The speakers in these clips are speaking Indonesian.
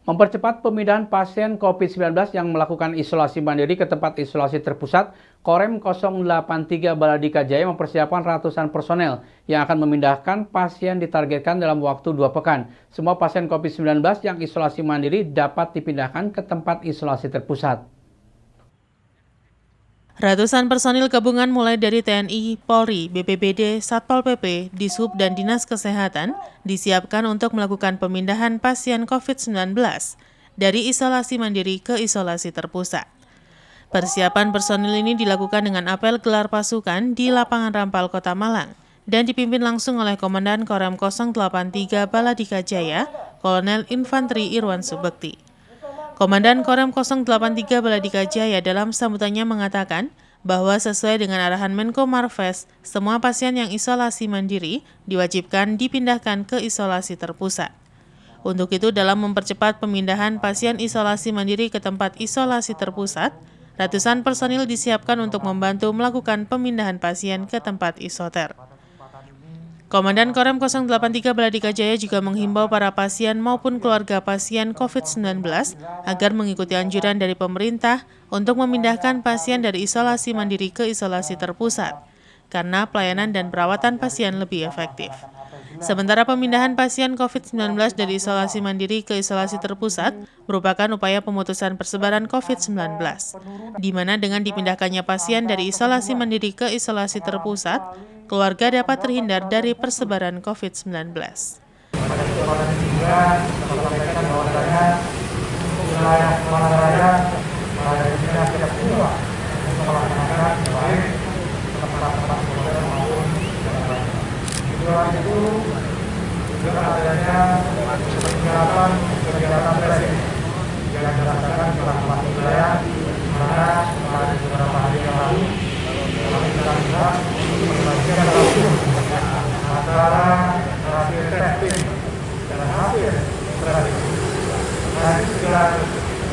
Mempercepat pemindahan pasien COVID-19 yang melakukan isolasi mandiri ke tempat isolasi terpusat, Korem 083 Baladika Jaya mempersiapkan ratusan personel yang akan memindahkan pasien ditargetkan dalam waktu 2 pekan. Semua pasien COVID-19 yang isolasi mandiri dapat dipindahkan ke tempat isolasi terpusat. Ratusan personil gabungan mulai dari TNI, Polri, BPBD, Satpol PP, Dishub, dan Dinas Kesehatan disiapkan untuk melakukan pemindahan pasien COVID-19 dari isolasi mandiri ke isolasi terpusat. Persiapan personil ini dilakukan dengan apel gelar pasukan di lapangan Rampal, Kota Malang, dan dipimpin langsung oleh Komandan Korem 083 Baladika Jaya, Kolonel Infanteri Irwan Subekti. Komandan Korem 083 Baladika Jaya dalam sambutannya mengatakan bahwa sesuai dengan arahan Menko Marves, semua pasien yang isolasi mandiri diwajibkan dipindahkan ke isolasi terpusat. Untuk itu, dalam mempercepat pemindahan pasien isolasi mandiri ke tempat isolasi terpusat, ratusan personil disiapkan untuk membantu melakukan pemindahan pasien ke tempat isoter. Komandan Korem 083 Baladika Jaya juga menghimbau para pasien maupun keluarga pasien COVID-19 agar mengikuti anjuran dari pemerintah untuk memindahkan pasien dari isolasi mandiri ke isolasi terpusat, karena pelayanan dan perawatan pasien lebih efektif. Sementara pemindahan pasien COVID-19 dari isolasi mandiri ke isolasi terpusat merupakan upaya pemutusan persebaran COVID-19, di mana dengan dipindahkannya pasien dari isolasi mandiri ke isolasi terpusat, keluarga dapat terhindar dari persebaran COVID-19. Juga adanya kegiatan tracing yang dirasakan di beberapa wilayah, di mana beberapa hari yang lalu kami telah lihat pembagian langsung antara hasil testing dan hasil tracing. Dan itu sudah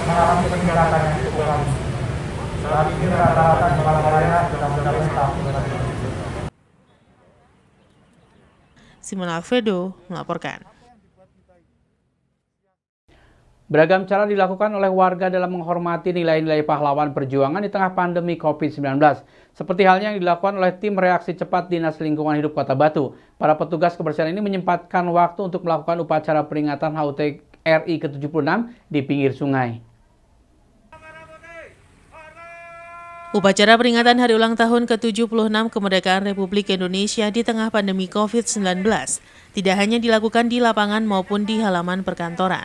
mengalami peningkatan yang cukup lama. Saat ini rata-rata di Malang Raya sudah mencapai tahap. Simon Alfredo melaporkan. Beragam cara dilakukan oleh warga dalam menghormati nilai-nilai pahlawan perjuangan di tengah pandemi COVID-19. Seperti halnya yang dilakukan oleh tim reaksi cepat Dinas Lingkungan Hidup Kota Batu. Para petugas kebersihan ini menyempatkan waktu untuk melakukan upacara peringatan HUT RI ke-76 di pinggir sungai. Upacara peringatan hari ulang tahun ke-76 kemerdekaan Republik Indonesia di tengah pandemi COVID-19 tidak hanya dilakukan di lapangan maupun di halaman perkantoran.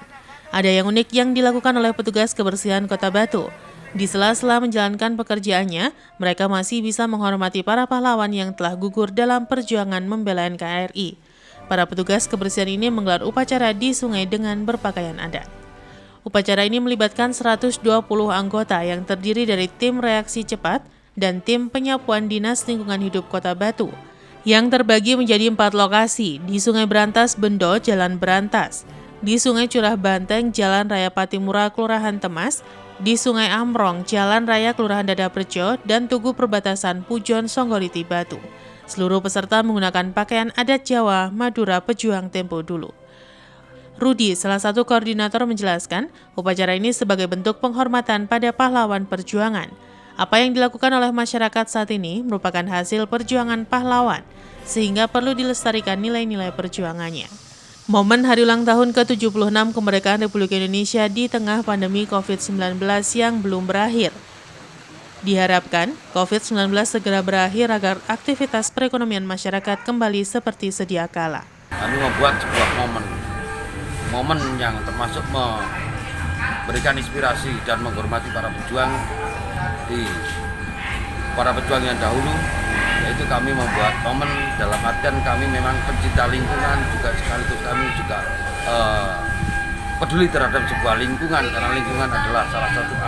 Ada yang unik yang dilakukan oleh petugas kebersihan Kota Batu. Di sela-sela menjalankan pekerjaannya, mereka masih bisa menghormati para pahlawan yang telah gugur dalam perjuangan membela NKRI. Para petugas kebersihan ini menggelar upacara di sungai dengan berpakaian adat. Upacara ini melibatkan 120 anggota yang terdiri dari tim reaksi cepat dan tim penyapuan Dinas Lingkungan Hidup Kota Batu yang terbagi menjadi 4 lokasi di Sungai Berantas Bendo, Jalan Berantas, di Sungai Curah Banteng, Jalan Raya Patimura, Kelurahan Temas, di Sungai Amrong, Jalan Raya Kelurahan Dadarejo, dan Tugu Perbatasan Pujon, Songgoliti, Batu. Seluruh peserta menggunakan pakaian adat Jawa Madura pejuang tempo dulu. Rudi, salah satu koordinator, menjelaskan upacara ini sebagai bentuk penghormatan pada pahlawan perjuangan. Apa yang dilakukan oleh masyarakat saat ini merupakan hasil perjuangan pahlawan, sehingga perlu dilestarikan nilai-nilai perjuangannya. Momen hari ulang tahun ke-76 kemerdekaan Republik Indonesia di tengah pandemi COVID-19 yang belum berakhir. Diharapkan COVID-19 segera berakhir agar aktivitas perekonomian masyarakat kembali seperti sedia kala. Kami membuat sebuah momen yang termasuk memberikan inspirasi dan menghormati para pejuang yang dahulu, yaitu kami membuat momen dalam artian kami memang pencinta lingkungan, juga sekaligus kami juga peduli terhadap sebuah lingkungan, karena lingkungan adalah salah satu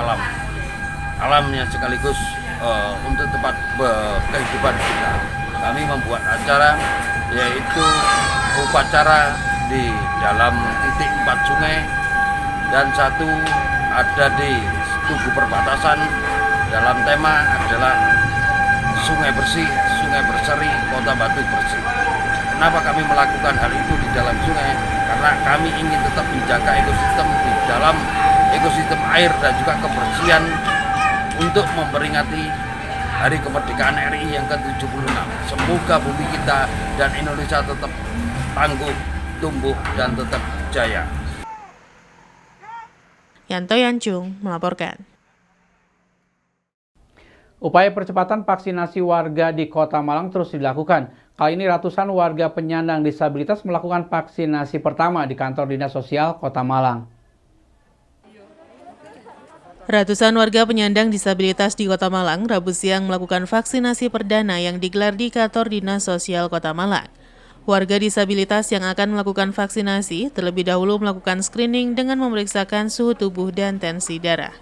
alamnya sekaligus untuk tempat kehidupan kita. Kami membuat acara, yaitu upacara di dalam titik 4 sungai dan satu ada di Tugu Perbatasan. Dalam tema adalah sungai bersih, sungai berseri, Kota Batu bersih. Kenapa kami melakukan hal itu di dalam sungai? Karena kami ingin tetap menjaga ekosistem di dalam ekosistem air dan juga kebersihan untuk memperingati Hari Kemerdekaan RI yang ke-76. Semoga bumi kita dan Indonesia tetap tangguh, tumbuh, dan tetap jaya. Yanto Yancung melaporkan. Upaya percepatan vaksinasi warga di Kota Malang terus dilakukan. Kali ini ratusan warga penyandang disabilitas melakukan vaksinasi pertama di kantor Dinas Sosial Kota Malang. Ratusan warga penyandang disabilitas di Kota Malang Rabu siang melakukan vaksinasi perdana yang digelar di kantor Dinas Sosial Kota Malang. Warga disabilitas yang akan melakukan vaksinasi terlebih dahulu melakukan screening dengan memeriksakan suhu tubuh dan tensi darah.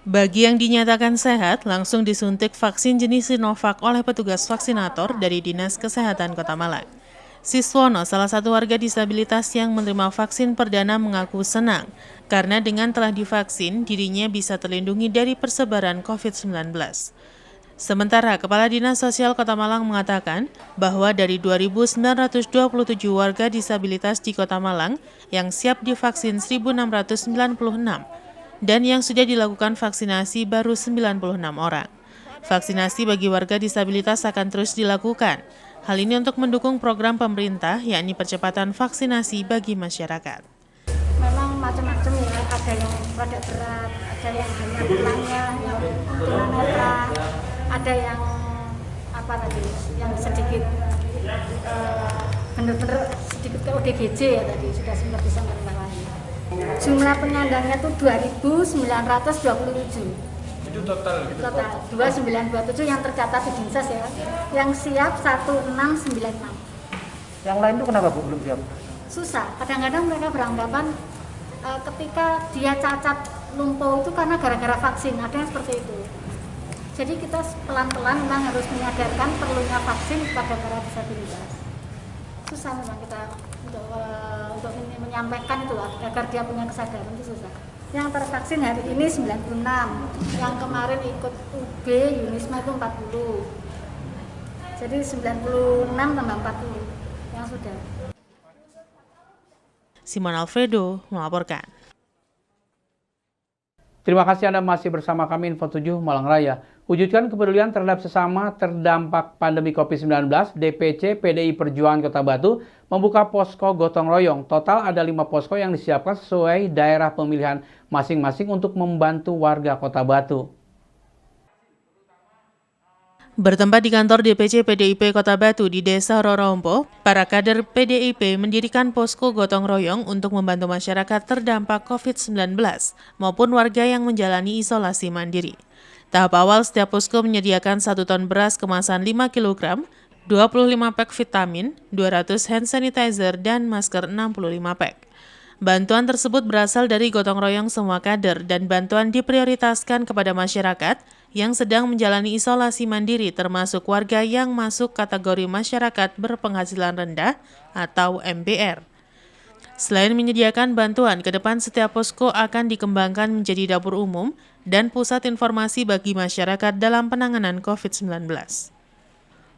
Bagi yang dinyatakan sehat, langsung disuntik vaksin jenis Sinovac oleh petugas vaksinator dari Dinas Kesehatan Kota Malang. Siswono, salah satu warga disabilitas yang menerima vaksin perdana, mengaku senang karena dengan telah divaksin, dirinya bisa terlindungi dari persebaran COVID-19. Sementara Kepala Dinas Sosial Kota Malang mengatakan bahwa dari 2.927 warga disabilitas di Kota Malang yang siap divaksin 1.696 dan yang sudah dilakukan vaksinasi baru 96 orang. Vaksinasi bagi warga disabilitas akan terus dilakukan. Hal ini untuk mendukung program pemerintah, yakni percepatan vaksinasi bagi masyarakat. Memang macam-macam ya, ada yang rada berat, ada yang hanya tulangnya, yang tunanetra, ada yang yang sedikit benar-benar sedikit ke ODGJ ya tadi sudah sempat disampaikan lagi. Jumlah penyandangnya itu 2.927. Itu total 2927 yang tercatat di Dinsos ya. Yang siap 1696. Yang lain itu kenapa Bu belum siap? Susah. Kadang-kadang mereka beranggapan ketika dia cacat lumpuh itu karena gara-gara vaksin. Ada yang seperti itu. Jadi kita pelan-pelan memang harus menyadarkan perlunya vaksin pada para disabilitas. Susah memang kita untuk menyampaikan itu agar dia punya kesadaran itu susah. Yang tervaksin hari ini 96, yang kemarin ikut UB Yunisma itu 40. Jadi 96 tambah 40 yang sudah. Simon Alfredo melaporkan. Terima kasih Anda masih bersama kami Info 7 Malang Raya. Wujudkan kepedulian terhadap sesama terdampak pandemi COVID-19, DPC PDI Perjuangan Kota Batu membuka posko gotong royong. Total ada 5 posko yang disiapkan sesuai daerah pemilihan masing-masing untuk membantu warga Kota Batu. Bertempat di kantor DPC PDIP Kota Batu di Desa Rorompo, para kader PDIP mendirikan posko gotong royong untuk membantu masyarakat terdampak COVID-19 maupun warga yang menjalani isolasi mandiri. Tahap awal setiap posko menyediakan 1 ton beras kemasan 5 kg, 25 pak vitamin, 200 hand sanitizer, dan masker 65 pak. Bantuan tersebut berasal dari gotong royong semua kader dan bantuan diprioritaskan kepada masyarakat yang sedang menjalani isolasi mandiri termasuk warga yang masuk kategori masyarakat berpenghasilan rendah atau MBR. Selain menyediakan bantuan, ke depan setiap posko akan dikembangkan menjadi dapur umum dan pusat informasi bagi masyarakat dalam penanganan COVID-19.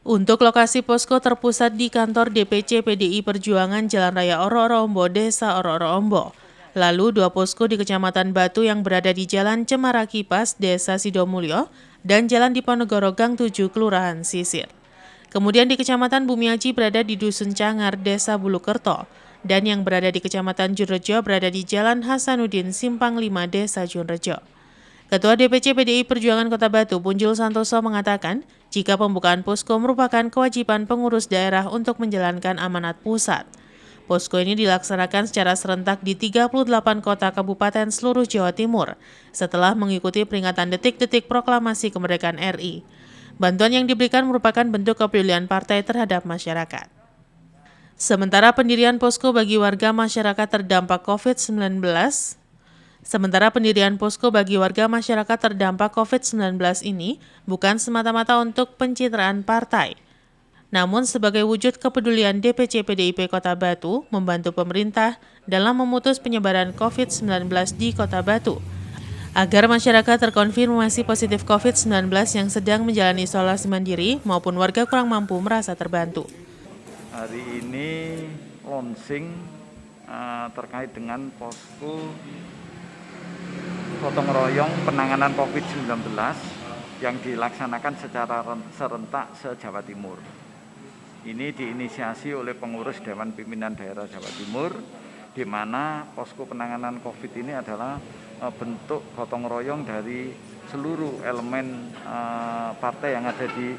Untuk lokasi posko terpusat di kantor DPC PDI Perjuangan Jalan Raya Oro-Oro-Ombo, Desa Oro-Oro-Ombo. Lalu 2 posko di Kecamatan Batu yang berada di Jalan Cemara Kipas, Desa Sidomulyo, dan Jalan Diponegoro Gang 7, Kelurahan Sisir. Kemudian di Kecamatan Bumiaji berada di Dusun Cangar, Desa Bulukerto, dan yang berada di Kecamatan Junrejo berada di Jalan Hasanuddin, Simpang 5, Desa Junrejo. Ketua DPC PDI Perjuangan Kota Batu, Punjul Santoso, mengatakan jika pembukaan posko merupakan kewajiban pengurus daerah untuk menjalankan amanat pusat. Posko ini dilaksanakan secara serentak di 38 kota kabupaten seluruh Jawa Timur setelah mengikuti peringatan detik-detik proklamasi kemerdekaan RI. Bantuan yang diberikan merupakan bentuk kepedulian partai terhadap masyarakat. Sementara pendirian posko bagi warga masyarakat terdampak COVID-19 ini bukan semata-mata untuk pencitraan partai, namun sebagai wujud kepedulian DPC PDIP Kota Batu membantu pemerintah dalam memutus penyebaran COVID-19 di Kota Batu, agar masyarakat terkonfirmasi positif COVID-19 yang sedang menjalani isolasi mandiri maupun warga kurang mampu merasa terbantu. Hari ini launching terkait dengan posko gotong royong penanganan COVID-19 yang dilaksanakan secara serentak se-Jawa Timur. Ini diinisiasi oleh pengurus Dewan Pimpinan Daerah Jawa Timur, di mana posko penanganan COVID ini adalah bentuk gotong royong dari seluruh elemen partai yang ada di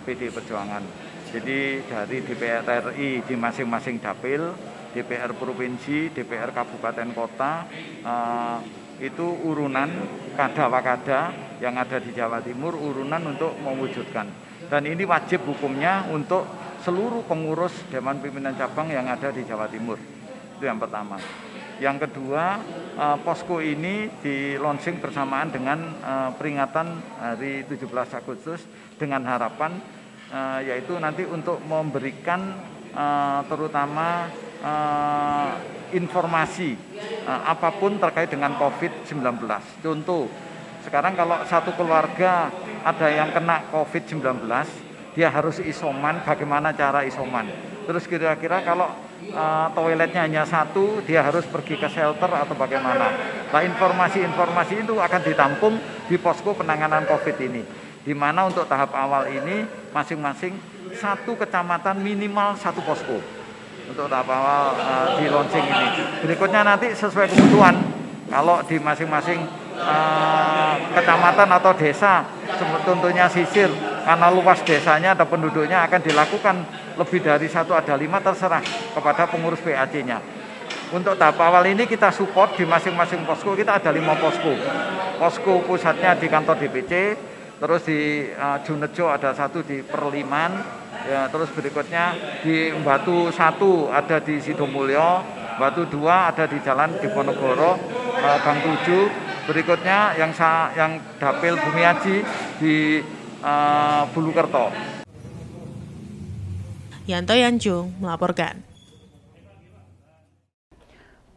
PDI Perjuangan. Jadi dari DPR RI di masing-masing dapil, DPR Provinsi, DPR Kabupaten Kota, itu urunan kada-wakada yang ada di Jawa Timur, urunan untuk mewujudkan. Dan ini wajib hukumnya untuk seluruh pengurus Dewan Pimpinan Cabang yang ada di Jawa Timur. Itu yang pertama. Yang kedua, posko ini di-launching bersamaan dengan peringatan hari 17 Agustus dengan harapan yaitu nanti untuk memberikan terutama informasi apapun terkait dengan COVID-19. Contoh, sekarang kalau satu keluarga ada yang kena COVID-19, dia harus isoman, bagaimana cara isoman. Terus kira-kira kalau toiletnya hanya satu, dia harus pergi ke shelter atau bagaimana. Nah, informasi-informasi itu akan ditampung di posko penanganan COVID ini. Di mana untuk tahap awal ini masing-masing satu kecamatan minimal satu posko. Untuk tahap awal di launching ini. Berikutnya nanti sesuai kebutuhan. Kalau di masing-masing kecamatan atau desa, tentunya sisir, karena luas desanya atau penduduknya akan dilakukan lebih dari 1 ada 5 terserah kepada pengurus PAC-nya. Untuk tahap awal ini kita support di masing-masing posko, kita ada 5 posko. Posko pusatnya di kantor DPC, terus di Junejo ada 1 di Perliman, ya, terus berikutnya di Batu 1 ada di Sidomulyo, Batu 2 ada di Jalan Diponegoro, Gang 7. Berikutnya yang Dapil Bumiaji di Bulukerto. Yanto Yanjung melaporkan.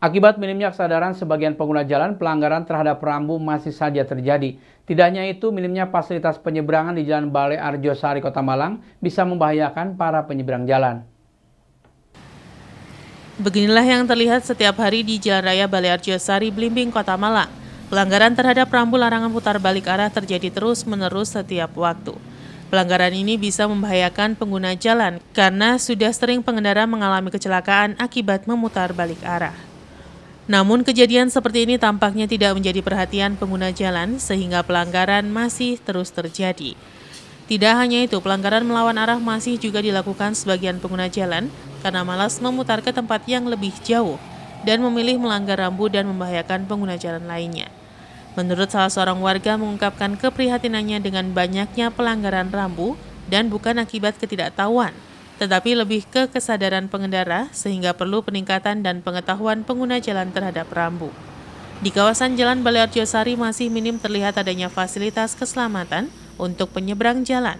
Akibat minimnya kesadaran sebagian pengguna jalan, pelanggaran terhadap rambu masih saja terjadi. Tidak hanya itu, minimnya fasilitas penyeberangan di Jalan Balai Arjosari, Kota Malang bisa membahayakan para penyeberang jalan. Beginilah yang terlihat setiap hari di Jalan Raya Balai Arjosari, Blimbing, Kota Malang. Pelanggaran terhadap rambu larangan putar balik arah terjadi terus-menerus setiap waktu. Pelanggaran ini bisa membahayakan pengguna jalan karena sudah sering pengendara mengalami kecelakaan akibat memutar balik arah. Namun kejadian seperti ini tampaknya tidak menjadi perhatian pengguna jalan sehingga pelanggaran masih terus terjadi. Tidak hanya itu, pelanggaran melawan arah masih juga dilakukan sebagian pengguna jalan karena malas memutar ke tempat yang lebih jauh dan memilih melanggar rambu dan membahayakan pengguna jalan lainnya. Menurut salah seorang warga mengungkapkan keprihatinannya dengan banyaknya pelanggaran rambu dan bukan akibat ketidaktahuan, tetapi lebih ke kesadaran pengendara sehingga perlu peningkatan dan pengetahuan pengguna jalan terhadap rambu. Di kawasan Jalan Balai Arjosari masih minim terlihat adanya fasilitas keselamatan untuk penyeberang jalan,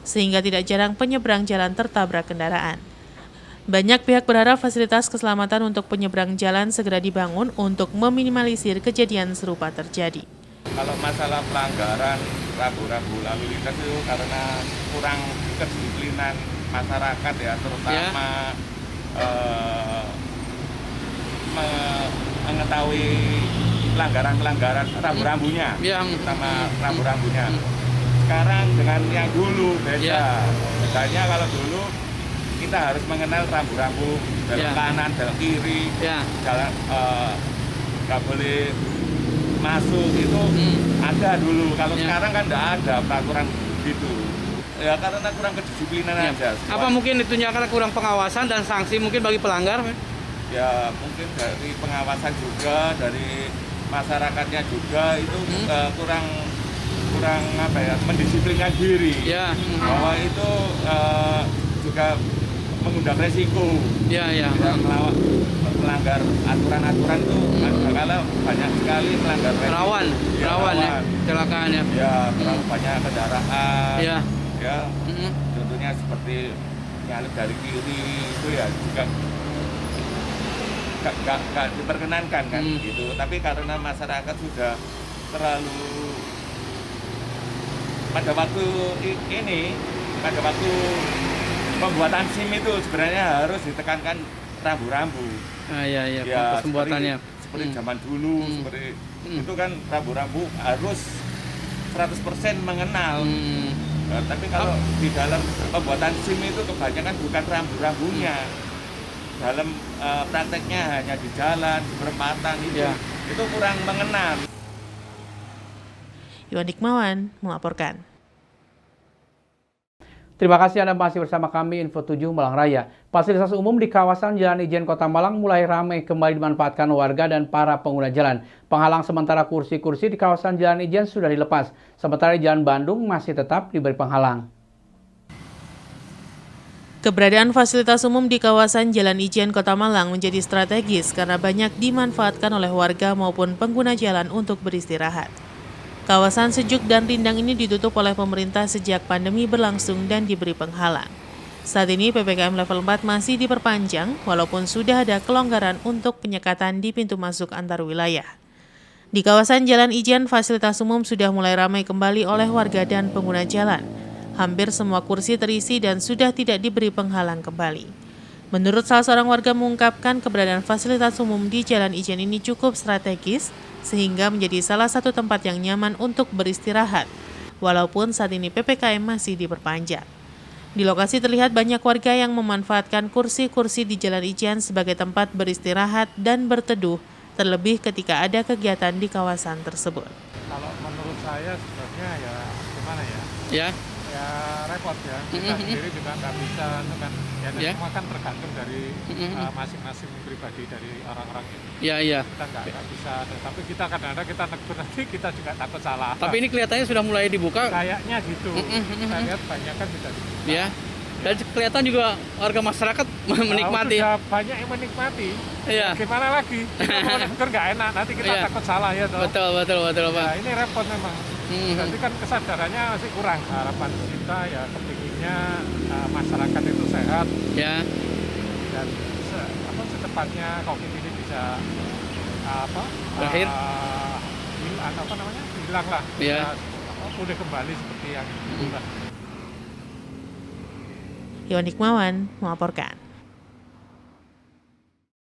sehingga tidak jarang penyeberang jalan tertabrak kendaraan. Banyak pihak berharap fasilitas keselamatan untuk penyeberang jalan segera dibangun untuk meminimalisir kejadian serupa terjadi. Kalau masalah pelanggaran rambu-rambu lalu lintas itu karena kurang kedisiplinan masyarakat ya, terutama mengetahui pelanggaran rambu-rambunya, terutama rambu-rambunya. Sekarang dengan yang dulu beda. Bedanya kalau dulu kita harus mengenal rambu-rambu belok kanan, belok kiri, jalan nggak boleh masuk itu ada dulu. Kalau sekarang kan nggak ada peraturan gitu. Ya karena kurang kedisiplinan aja. Apa mungkin itunya karena kurang pengawasan dan sanksi mungkin bagi pelanggar? Ya mungkin dari pengawasan juga, dari masyarakatnya juga itu kurang apa ya, mendisiplinkan diri. Bahwa itu juga mengundang resiko. Melanggar aturan-aturan itu kalau banyak sekali melanggar resiko. Rawan ya kecelakaan ya. Ya, terlalu banyak kendaraan. Contohnya seperti nyalip dari kiri itu ya juga nggak diperkenankan kan gitu. Tapi karena masyarakat sudah terlalu pada waktu pembuatan SIM itu sebenarnya harus ditekankan rambu-rambu. Proses pembuatannya. seperti zaman dulu, seperti itu kan rambu-rambu harus 100% mengenal. Tapi kalau di dalam pembuatan SIM itu kebanyakan bukan rambu-rambunya. Dalam prakteknya hanya di jalan, di perempatan itu kurang mengenal. Iwan Hikmawan melaporkan. Terima kasih Anda masih bersama kami Info 7 Malang Raya. Fasilitas umum di kawasan Jalan Ijen Kota Malang mulai ramai kembali dimanfaatkan warga dan para pengguna jalan. Penghalang sementara kursi-kursi di kawasan Jalan Ijen sudah dilepas, sementara di Jalan Bandung masih tetap diberi penghalang. Keberadaan fasilitas umum di kawasan Jalan Ijen Kota Malang menjadi strategis karena banyak dimanfaatkan oleh warga maupun pengguna jalan untuk beristirahat. Kawasan sejuk dan rindang ini ditutup oleh pemerintah sejak pandemi berlangsung dan diberi penghalang. Saat ini PPKM level 4 masih diperpanjang walaupun sudah ada kelonggaran untuk penyekatan di pintu masuk antar wilayah. Di kawasan Jalan Ijen, fasilitas umum sudah mulai ramai kembali oleh warga dan pengguna jalan. Hampir semua kursi terisi dan sudah tidak diberi penghalang kembali. Menurut salah seorang warga mengungkapkan keberadaan fasilitas umum di Jalan Ijen ini cukup strategis sehingga menjadi salah satu tempat yang nyaman untuk beristirahat, walaupun saat ini PPKM masih diperpanjang. Di lokasi terlihat banyak warga yang memanfaatkan kursi-kursi di Jalan Ijen sebagai tempat beristirahat dan berteduh, terlebih ketika ada kegiatan di kawasan tersebut. Kalau menurut saya sebenarnya ya gimana ya? Ya. Ya repot ya. Kita sendiri juga nggak bisa, kan ya, semua kan tergantung dari masing-masing pribadi dari orang-orang ini. Iya. Kita nggak bisa, tapi kita kadang-kadang kita negur nanti kita juga takut salah. Tapi ini kelihatannya sudah mulai dibuka. Kayaknya gitu. Kita lihat banyak kan sudah dibuka. Ya. Dan kelihatan juga warga masyarakat menikmati. Sudah banyak yang menikmati. Iya. Gimana lagi? Kita mau negur nggak enak, nanti kita takut salah ya toh. Betul Pak. Ya, ini repot memang. Jadi kan kesadarannya masih kurang. Harapan kita ya kepinginnya masyarakat itu sehat. Ya. Dan secepatnya COVID ini bisa berakhir. Hilang lah. Ya. Pulih kembali seperti yang dulu lah. Iwan Hikmawan melaporkan.